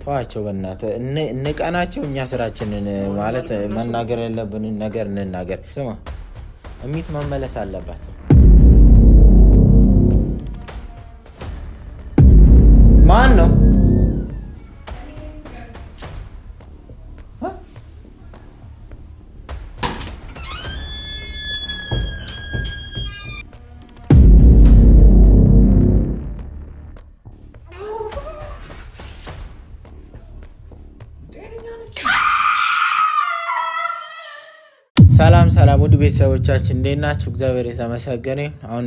ተዋቸው በእናትህ እንቀናቸው። እኛ ስራችንን ማለት መናገር ያለብንን ነገር እንናገር። ስማ እሚት መመለስ አለባት። ማን ነው? ሰላም ውድ ቤተሰቦቻችን እንዴት ናችሁ? እግዚአብሔር የተመሰገነ ይሁን። አሁን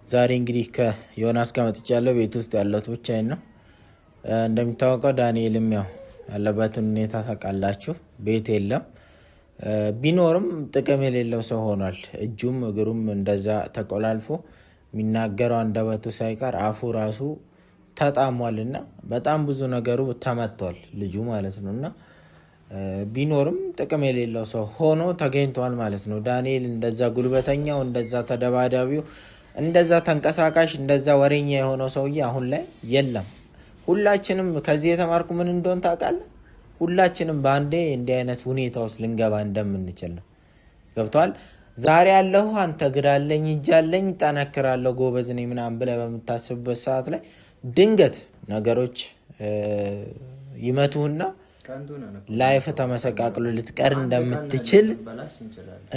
ዛሬ እንግዲህ ከዮናስ ጋር መጥቻለሁ። ቤት ውስጥ ያለሁት ብቻዬን ነው። እንደሚታወቀው ዳንኤልም ያው ያለበትን ሁኔታ ታውቃላችሁ። ቤት የለም። ቢኖርም ጥቅም የሌለው ሰው ሆኗል። እጁም እግሩም እንደዛ ተቆላልፎ የሚናገረው አንደበቱ ሳይቀር አፉ ራሱ ተጣሟልና በጣም ብዙ ነገሩ ተመቷል ልጁ ማለት ነውና ቢኖርም ጥቅም የሌለው ሰው ሆኖ ተገኝቷል ማለት ነው። ዳንኤል እንደዛ ጉልበተኛው፣ እንደዛ ተደባዳቢው፣ እንደዛ ተንቀሳቃሽ፣ እንደዛ ወሬኛ የሆነው ሰውዬ አሁን ላይ የለም። ሁላችንም ከዚህ የተማርኩ ምን እንደሆን ታውቃለህ? ሁላችንም በአንዴ እንዲህ አይነት ሁኔታ ውስጥ ልንገባ እንደምንችል ነው። ገብቷል? ዛሬ ያለሁ አንተ ግራለኝ እጃለኝ ጠነክራለሁ ጎበዝ ነኝ ምናምን ብለህ በምታስብበት ሰዓት ላይ ድንገት ነገሮች ይመቱህና ላይፍ ተመሰቃቅሎ ልትቀር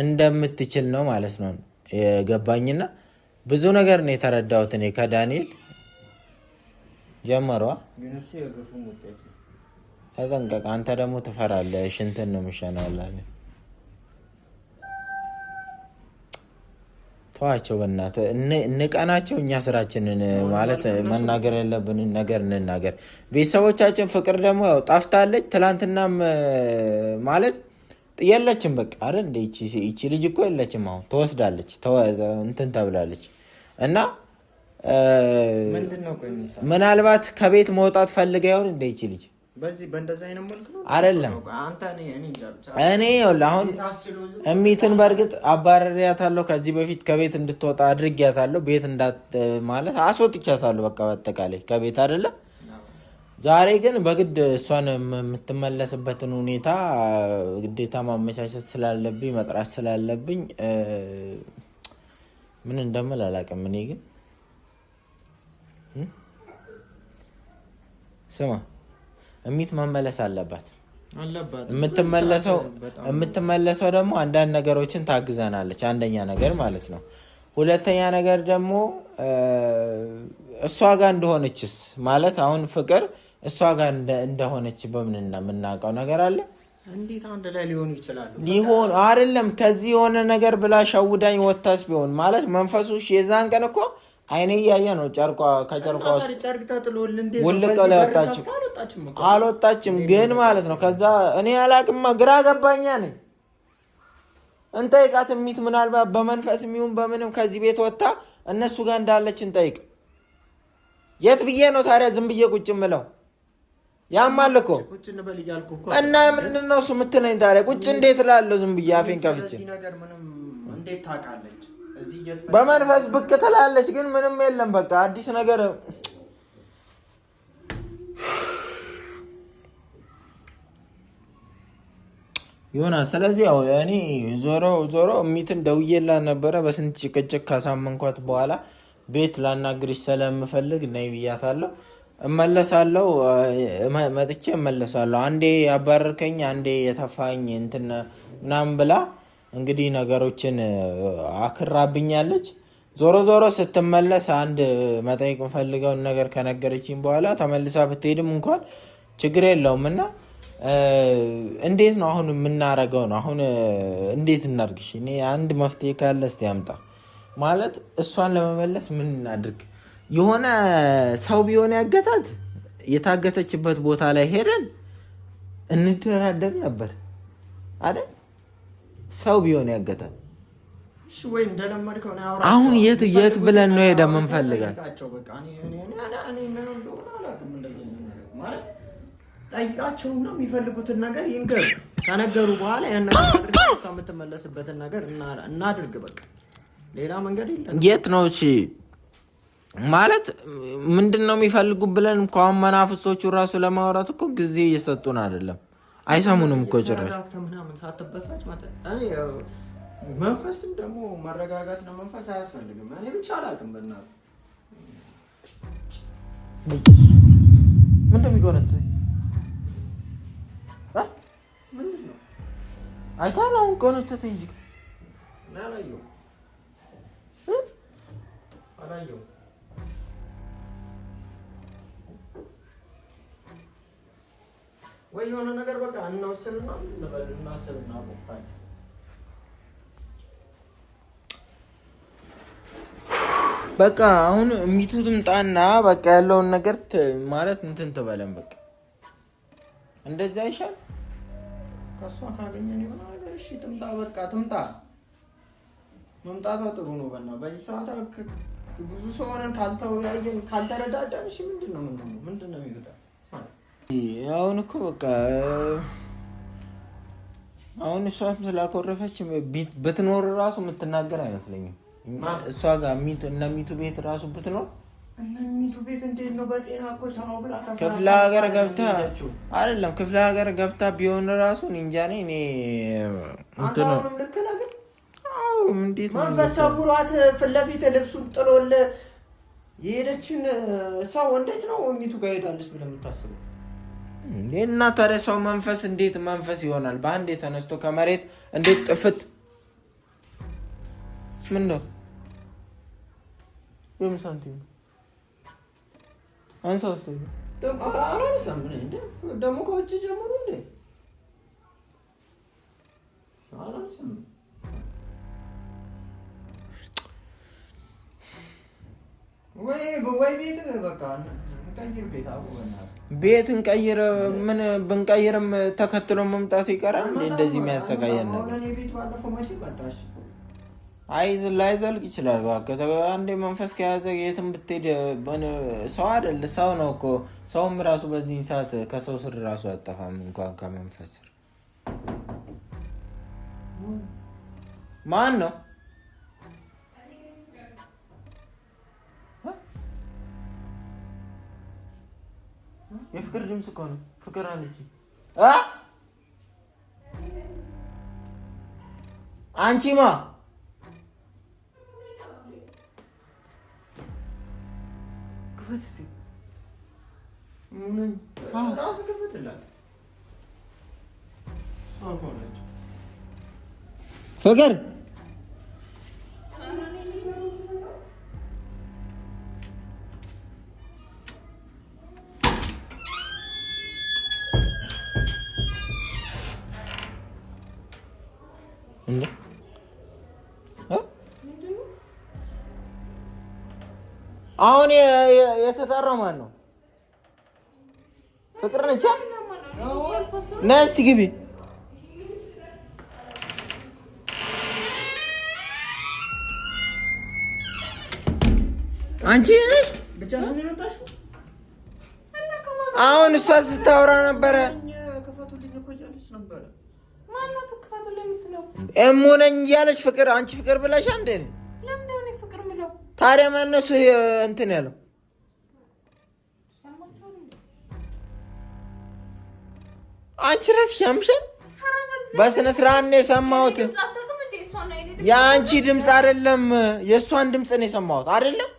እንደምትችል ነው ማለት ነው የገባኝና ብዙ ነገር ነው የተረዳሁት እኔ ከዳንኤል ጀመሯ። ተጠንቀቅ፣ አንተ ደግሞ ትፈራለህ። ሽንትን ነው የሚሸናው። ተዋቸው በእናትህ እንቀናቸው። እኛ ስራችንን ማለት መናገር ያለብንን ነገር እንናገር። ቤተሰቦቻችን ፍቅር ደግሞ ያው ጠፍታለች። ትላንትናም ማለት የለችም በቃ አይደል እንደ ይቺ ልጅ እኮ የለችም። አሁን ተወስዳለች እንትን ተብላለች እና ምናልባት ከቤት መውጣት ፈልጋ ይሆን እንደ ይቺ ልጅ በዚህ በእንደዛ አይነት መልኩ ነው አይደለም። እኔ አሁን እሚትን በእርግጥ አባረሪያታለሁ። ከዚህ በፊት ከቤት እንድትወጣ አድርጊያታለሁ። ቤት ማለት አስወጥቻታለሁ። በቃ በአጠቃላይ ከቤት አይደለም። ዛሬ ግን በግድ እሷን የምትመለስበትን ሁኔታ ግዴታ ማመቻቸት ስላለብኝ መጥራት ስላለብኝ ምን እንደምል አላውቅም። እኔ ግን ስማ እሚት መመለስ አለባት። የምትመለሰው ደግሞ አንዳንድ ነገሮችን ታግዘናለች። አንደኛ ነገር ማለት ነው። ሁለተኛ ነገር ደግሞ እሷ ጋር እንደሆነችስ ማለት አሁን ፍቅር እሷ ጋር እንደሆነች በምን የምናውቀው ነገር አለ? እንዴት አንድ ላይ ሊሆኑ ይችላሉ? ሊሆን አይደለም። ከዚህ የሆነ ነገር ብላ ሸውዳኝ ወታስ ቢሆን ማለት መንፈሱ የዛን ቀን እኮ አይኔ እያየ ነው ከጨርቋ ውስጥ ውልቅ ላይ አልወጣችም ግን ማለት ነው። ከዛ እኔ አላቅማ ግራ ገባኛ ነኝ። እንጠይቃት እሚት ምናልባት በመንፈስ የሚሆን በምንም ከዚህ ቤት ወጥታ እነሱ ጋር እንዳለች እንጠይቅ። የት ብዬ ነው ታዲያ ዝም ብዬ ቁጭ ምለው? ያማል እኮ እና ምንድን ነው እሱ የምትለኝ ታዲያ? ቁጭ እንዴት እላለሁ ዝም ብዬ አፌን ከፍቼ? በመንፈስ ብቅ ትላለች ግን ምንም የለም። በቃ አዲስ ነገር ይሆናል። ስለዚህ ያው እኔ ዞሮ እሚትን ደውዬላት ነበረ። በስንት ጭቅጭቅ ካሳመንኳት በኋላ ቤት ላናግርሽ ስለምፈልግ ነይ ብያታለሁ። እመለሳለሁ፣ መጥቼ እመለሳለሁ። አንዴ ያባረርከኝ አንዴ የተፋኝ እንትን ምናምን ብላ እንግዲህ ነገሮችን አክራብኛለች። ዞሮ ስትመለስ አንድ መጠየቅ የምፈልገውን ነገር ከነገረችኝ በኋላ ተመልሳ ብትሄድም እንኳን ችግር የለውም እና እንዴት ነው አሁን የምናረገው ነው? አሁን እንዴት እናድርግሽ? እኔ አንድ መፍትሄ ካለ እስቲ ያምጣ። ማለት እሷን ለመመለስ ምን እናድርግ? የሆነ ሰው ቢሆን ያገታት የታገተችበት ቦታ ላይ ሄደን እንደራደር ነበር አይደል? ሰው ቢሆን ያገታል። አሁን የት ብለን ነው ሄደ የምንፈልጋል? ጠይቃቸውና የሚፈልጉትን ነገር ይንገሩ። ከነገሩ በኋላ ያን ነገር የምትመለስበትን ነገር እናድርግ። በቃ ሌላ መንገድ የለም። የት ነው? እሺ ማለት ምንድነው የሚፈልጉ ብለን እንኳን መናፍስቶቹ ራሱ ለማውራት እኮ ጊዜ እየሰጡን አይደለም። አይሰሙንም እኮ ጭራሽ። መንፈስም ደግሞ መረጋጋት ነው። መንፈስ አያስፈልግም። እኔ ብቻ አላውቅም። በእናትህ ምንድን ነው የሚቆረጥ? ምንድን ነው አይታል? አሁን ቆነጠተ እንጂ አላየሁም። ወይ የሆነ ነገር በቃ እናወስንና እናስብና ቆጣኝ። በቃ አሁን ሚቱ ትምጣና በቃ ያለውን ነገር ማለት እንትን ትበለን። በቃ እንደዛ ይሻል። ከሷ ካገኘን የሆነ ነገር እሺ ትምጣ፣ በቃ ትምጣ። መምጣቷ ጥሩ ነው። በዚህ ሰዓት ብዙ ሰው ሆነን ካልተወያየን ካልተረዳዳን እሺ ምንድን ነው የሚወጣው? አሁን እኮ በቃ አሁን እሷም ስላኮረፈች ብትኖር ራሱ የምትናገር አይመስለኝም። እሷ ጋር እነ ሚቱ ቤት ራሱ ብትኖር ሚቱ ቤት እንዴት ነው በጤና እኮ ሰው ብላ ክፍለ ሀገር ገብታ አይደለም ክፍለ ሀገር ገብታ ቢሆን ራሱ እንጃ እኔ እንትን ነው ልክ ነህ። ግን እንዴት ነው መንፈስ ሰውሯት ፊት ለፊት ልብሱን ጥሎልህ የሄደችን ሰው እንዴት ነው ሚቱ ጋር ሄዳለች ብለህ የምታስበው? እና ታዲያ ሰው መንፈስ እንዴት መንፈስ ይሆናል? በአንዴ ተነስቶ ከመሬት እንዴት ጥፍት ምን ነው ሳንቲም አንሳውስ ደግሞ ከውጭ ጀምሩ እንዴ አላነሳም። ወይ ቤት በቃ ቤት እንቀይር። ምን ብንቀይርም ተከትሎ መምጣቱ ይቀራል እንዴ? እንደዚህ የሚያሰቃየን ነው። ላይዘልቅ ይችላል። እባክህ አንዴ መንፈስ ከያዘ የትም ብትሄድ ሰው አይደል? ሰው ነው እኮ። ሰውም ራሱ በዚህ ሰዓት ከሰው ስር ራሱ አጠፋም እንኳን ከመንፈስ ስር። ማን ነው? የፍቅር ድምፅ እኮ ነው። ፍቅር አለች። አንቺማ ክፈት እስኪ። ራሱ ክፈትላት። ፍቅር አሁን የተጠራው ማን ነው? ፍቅር ነች። ነይ እስኪ ግቢ። አንቺ ነሽ ብቻሽን የመጣሽው? አሁን እሷ ስታወራ ነበረ። እሙ ነኝ እያለች ፍቅር አንቺ ፍቅር ብለሽ አንዴ ነው። ታዲያ ማነው እንትን ያለው? አንቺ እራስሽ ያምሻል። በስነ ስርዓት ነው የሰማሁት። የአንቺ ድምፅ አይደለም የእሷን ድምፅ ነው የሰማሁት። አይደለም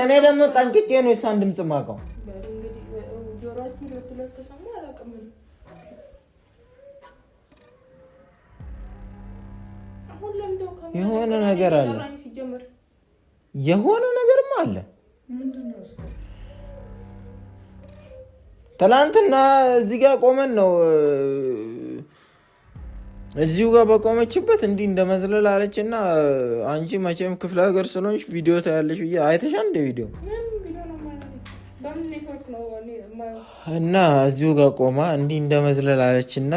እኔ ደግሞ ጠንቅቄ ነው የእሷን ድምፅ የማውቀው። የሆነ ነገር አለ። የሆነ ነገርም አለ። ትላንትና እዚህ ጋር ቆመን ነው እዚሁ ጋር በቆመችበት እንዲህ እንደመዝለል አለችና አንቺ መቼም ክፍለ ሀገር ስለሆንሽ ቪዲዮ ታያለሽ ብዬ አይተሻል እንደ ቪዲዮ እና እዚሁ ጋር ቆማ እንዲህ እንደመዝለል አለችና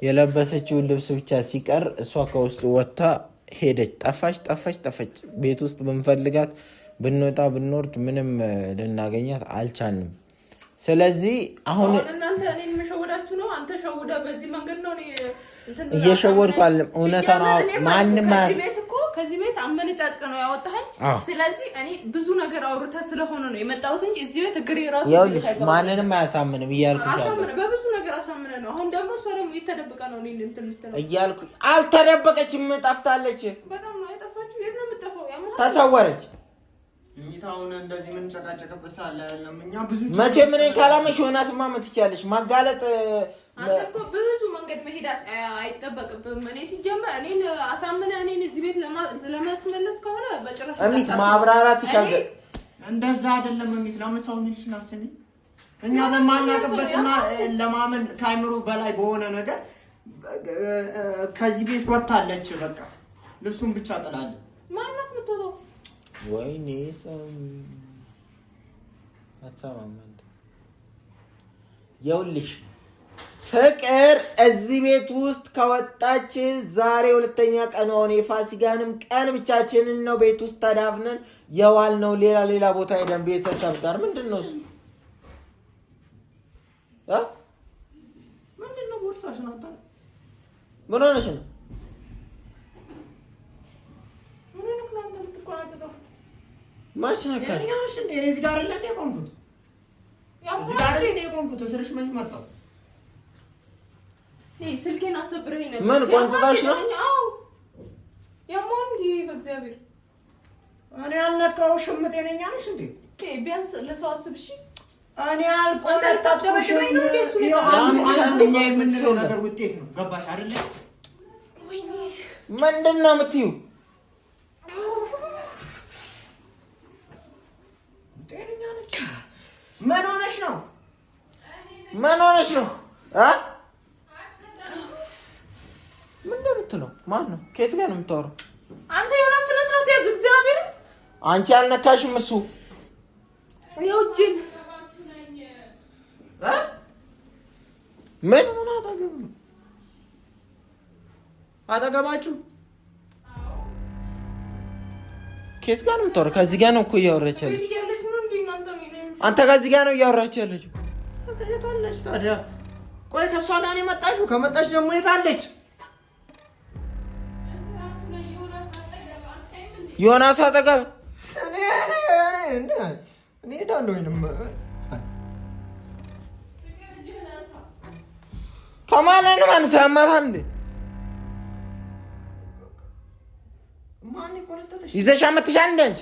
የለበሰችውን ልብስ ብቻ ሲቀር እሷ ከውስጥ ወጥታ ሄደች። ጠፋች። ቤት ውስጥ ብንፈልጋት ብንወጣ ብንወርድ ምንም ልናገኛት አልቻልንም። ስለዚህ አሁን እናንተ እኔን መሸወዳችሁ ነው። አንተ ሸውዳ በዚህ መንገድ ነው እኔ እየሸወድኩ አይደለም። እውነታ ነው። ማንም ከዚህ ቤት አመነጫጭቀ ነው ያወጣኸኝ። ስለዚህ እኔ ብዙ ነገር አውርተህ ስለሆነ ነው የመጣሁት እንጂ እዚህ ቤት እግሬ ራሱ ማንንም አያሳምንም እያልኩሽ አሳምነ በብዙ ነገር አሳምነ ነው። አሁን ደግሞ እሷ ደግሞ እየተደበቀ ነው እኔ እንትን የምትለው እያልኩ አልተደበቀችም፣ ጠፍታለች። በጣም ነው የጠፋችው። የት ነው የምትጠፋው? ተሰወረች። እኛውን እንደዚህ ምን ጨቃጨቀበት ሳለ አይደለም። እኛ ብዙ መቼ ምን ካላመሽ ሆና ስማ መትቻለሽ ማጋለጥ አንተ እኮ ብዙ መንገድ መሄድ አይጠበቅብህም። እኔ ሲጀመር እኔን አሳምነ እኔን እዚህ ቤት ለማስመለስ ከሆነ በጭራሽ እሚት ማብራራት ይከብዳል። እንደዛ አይደለም እሚት ለምን ሰው ምንሽን አስኒ እኛ በማናቀበትና ለማመን ካይምሮ በላይ በሆነ ነገር ከዚህ ቤት ወጣለች። በቃ ልብሱን ብቻ ጥላለ። ማናት ምትወጣው? ወይኔ አታማማንተ የውልሽ ፍቅር እዚህ ቤት ውስጥ ከወጣች ዛሬ ሁለተኛ ቀን ሆነ። የፋሲካንም ቀን ብቻችንን ነው ቤት ውስጥ ተዳፍነን የዋል ነው። ሌላ ቦታ ሄደን ቤተሰብ ጋር ምንድነው እሱ ምንድነው? ቦርሳሽ ነው ታዲያ? ምን ሆነሽ ነው? ማሽ ነካሽ? ያሽ እንደ እዚህ ጋር አይደል የቆምኩት? እዚህ ጋር አይደል የቆምኩት? እስርሽ ምን መጣው? ስልኬን አሰብረኝ ነበር። ምን ቆንጥጣሽ ነው? አዎ ያማን ዲ በእግዚአብሔር እኔ አልነካውሽም። ጤነኛ ነሽ እንዴ? ቢያንስ ለሰው አስብሽ። እኔ አልቆጣጣሽም ነው ኬሱ ነው። ያምቻለኛ የምንለው ነገር ውጤት ነው። ገባሽ አይደል? ወይኔ ምንድነው የምትይው? ጤነኛ ነሽ? ምን ሆነሽ ነው? ምን ሆነሽ ነው? ምን እንደምትለው? ማን ነው? ከየት ጋር ነው የምታወራው? አንተ የሆነ ስነ ስርዓት ያዝ። እግዚአብሔር አንቺ አልነካሽም። እሱ ያውጅን ምን አጠገባችሁ? ከየት ጋር ነው የምታወራው? ከዚህ ጋር ነው እኮ እያወራች ያለችው። አንተ ከዚህ ጋር ነው እያወራች ያለችው። የት አለች ታዲያ? ቆይ ከእሷ ጋር ነው የመጣሽው? ከመጣሽ ደግሞ የት አለች? ዮናስ አጠገብ እኔ ሄዳለሁ። ወይንም ከማለን ማን ሰው ያማታል እንዴ? ማን ይቆረጠሽ? ይዘሻ መትሻል እንዴ አንቺ?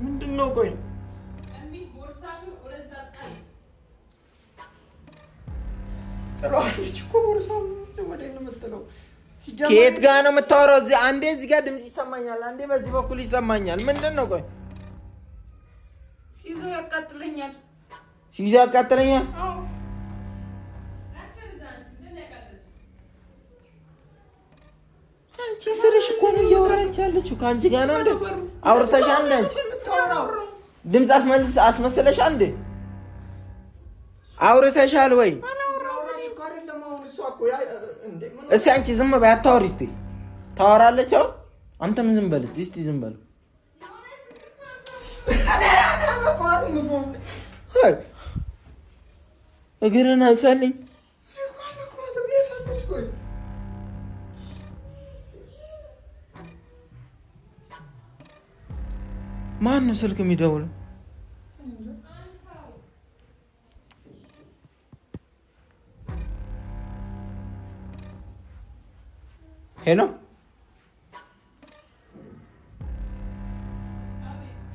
ምንድነው? ቆይ ጥሯለች እኮ ቦርሳው። ወደ እኔ የምትለው ከየት ጋር ነው የምታወራው? እዚህ አንዴ እዚህ ጋር ድምጽ ይሰማኛል፣ አንዴ በዚህ በኩል ይሰማኛል። ምንድነው? ቆይ ሲይዘው ያቃጥለኛል። ሲይዘው ያቃጥለኛል? አዎ አንቺ ስርሽ እኮ ነው እያወራች ያለችው። ከአንቺ ጋር ነው እንዴ? አውርተሻል እንዴ? አንቺ ድምጽ አስመሰለሻል እንዴ? አውርተሻል ወይ? እስቲ አንቺ ዝም በይ፣ አታወሪ። እስቲ ታወራለች። አሁን አንተም ዝም በል እስቲ ዝም በል። እግርን አንሳልኝ። ማን ነው ስልክ የሚደውለው? ሄሎ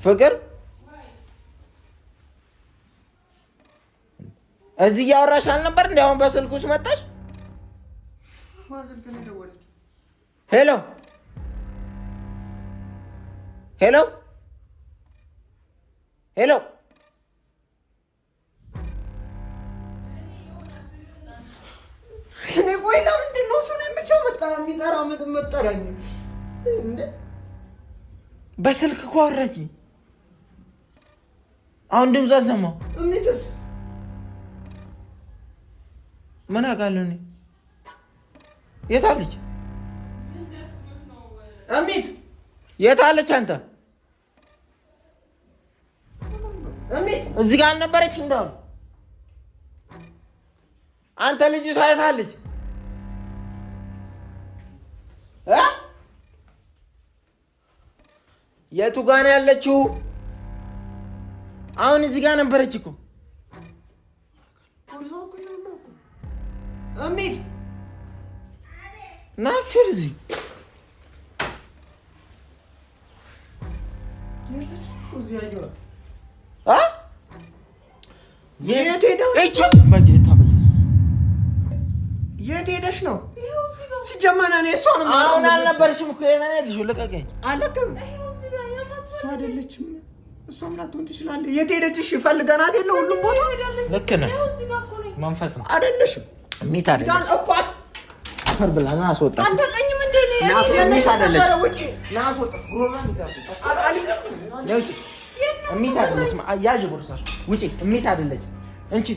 ፍቅር፣ እዚህ እያወራሽ አልነበር እንዴ? አሁን በስልኩ ውስጥ መጣሽ? ሄሎ ሄሎ ሄሎ እኔ ቆይ ለምንድን ነው እሱን ብቻ የሚጠራ መጠራኝ? በስልክ እኮ አወራችኝ። አሁን ድምፅ አልሰማሁ። እሚትስ ምን አውቃለሁ እኔ? የት አለች እሚት? የት አለች? አንተ እሚት እዚህ ጋር አልነበረች? እንደው አንተ ልጅቷ የት አለች? የቱ ጋር ነው ያለችው? አሁን እዚህ ጋር ነበረች እኮ እሚት ናስር እዚህ የት ሄደሽ ነው? ሲጀመር እኔ እሷን አሁን አልነበረሽም እኮ ልቀቀኝ። አለቅም። እሷ አይደለችም። እሷም ላትሆን ትችላለች። የት ሄደች? እሺ ፈልገናት የለ ሁሉም ቦታ። ልክ ነህ። መንፈስ ነው አይደለሽም። እሚት አይደለች እኮ አፈር ብላ ና አስወጣት። አንተቀኝም እንዴ ነው ናፍቀሽ አይደለች ና አስወጣት። ጉሮሮን ይዛት ለውጪ። እሚት አይደለች ያዥ ቦርሳሽ ውጪ። እሚት አይደለች እንቺ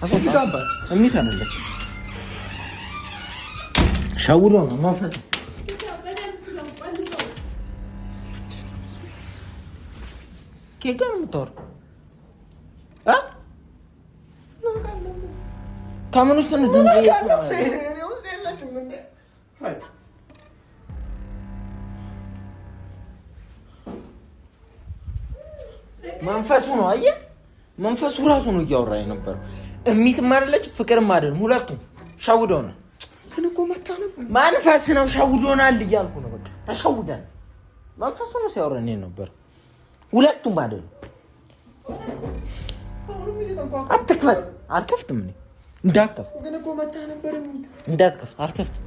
አስወጣት። እሚት አይደለች ሸውዶ ነው መንፈስ ከጋ ነው የምታወራው? ከምን ውስጥ ነው ድምጽ መንፈሱ ነው? አየህ፣ መንፈሱ ራሱ ነው እያወራ የነበረው። እሚትም አይደለች ፍቅርም አይደለም፣ ሁለቱም ሸውዶናል። ግን እኮ መታ ነበር። መንፈስ ነው ሸውዶናል እያልኩ ነው። በቃ ተሸውደን መንፈሱ ነው ሲያወራን ነበር። ሁለቱም አይደለም። አትክፈት። አልከፍትም እኔ እንዳትከፍት። ግን እኮ መታ ነበር። እንዳትከፍት። አልከፍትም።